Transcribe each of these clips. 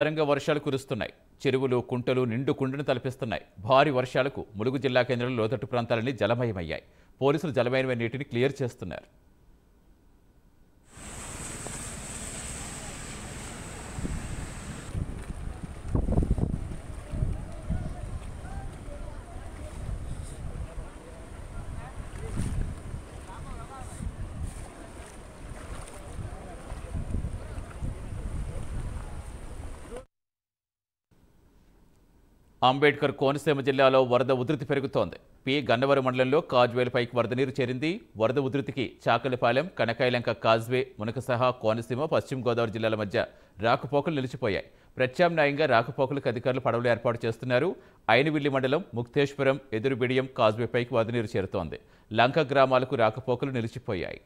తరంగా వర్షాలు కురుస్తున్నాయి. చెరువులు, కుంటలు నిండు కుండను తలపిస్తున్నాయి. భారీ వర్షాలకు ములుగు జిల్లా కేంద్రంలో లోతట్టు ప్రాంతాలన్నీ జలమయమయ్యాయి. పోలీసులు జలమయమైన నీటిని క్లియర్ చేస్తున్నారు. అంబేద్కర్ కోనసీమ జిల్లాలో వరద ఉధృతి పెరుగుతోంది. గన్నవరం మండలంలో కాజ్వేలపైకి వరద నీరు చేరింది. వరద ఉధృతికి చాకలిపాలెం, కనకాయలంక కాజ్వే, మునక సహా కోనసీమ, పశ్చిమ గోదావరి జిల్లాల మధ్య రాకపోకలు నిలిచిపోయాయి. ప్రత్యామ్నాయంగా రాకపోకలకు అధికారులు పడవలు ఏర్పాటు చేస్తున్నారు. ఐనవిల్లి మండలం ముక్తేశ్వరం, ఎదురుబిడియం కాజ్వేపైకి వరద నీరు చేరుతోంది. లంక గ్రామాలకు రాకపోకలు నిలిచిపోయాయి.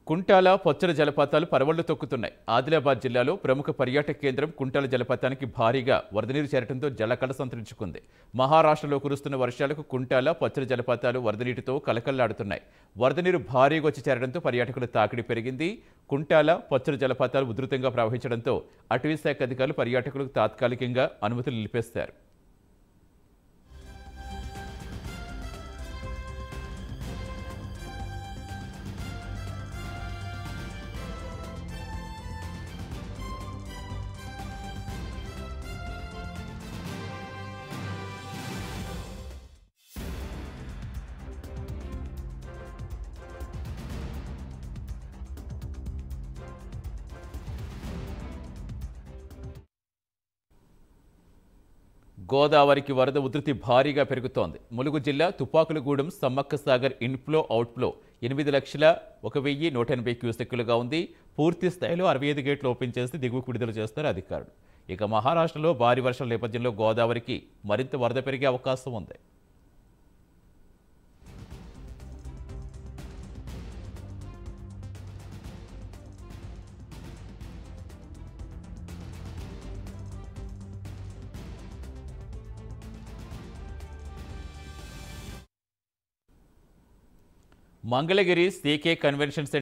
కుంటాల పొచ్చల జలపాతాలు పరవళ్లు తొక్కుతున్నాయి. ఆదిలాబాద్ జిల్లాలో ప్రముఖ పర్యాటక కేంద్రం కుంటాల జలపాతానికి భారీగా వరద నీరు చేరడంతో జలకళ సంతరించుకుంది. మహారాష్ట్రలో కురుస్తున్న వర్షాలకు కుంటాల పొచ్చల జలపాతాలు వరద నీటితో కలకల్లాడుతున్నాయి. వరద నీరు భారీగా వచ్చి చేరడంతో పర్యాటకుల తాకిడి పెరిగింది. కుంటాల పొచ్చల జలపాతాలు ఉధృతంగా ప్రవహించడంతో అటవీ శాఖ అధికారులు పర్యాటకులకు తాత్కాలికంగా అనుమతులు నిలిపేశారు. గోదావరికి వరద ఉధృతి భారీగా పెరుగుతోంది. ములుగు జిల్లా తుపాకులగూడెం సమ్మక్క సాగర్ ఇన్ఫ్లో అవుట్ఫ్లో 8,01,180 క్యూసెక్కులుగా ఉంది. పూర్తి స్థాయిలో 65 గేట్లు ఓపెన్ చేసి దిగువకు విడుదల చేస్తారు అధికారులు. ఇక మహారాష్ట్రలో భారీ వర్షాల నేపథ్యంలో గోదావరికి మరింత వరద పెరిగే అవకాశం ఉంది. Mangalagiri CK convention centre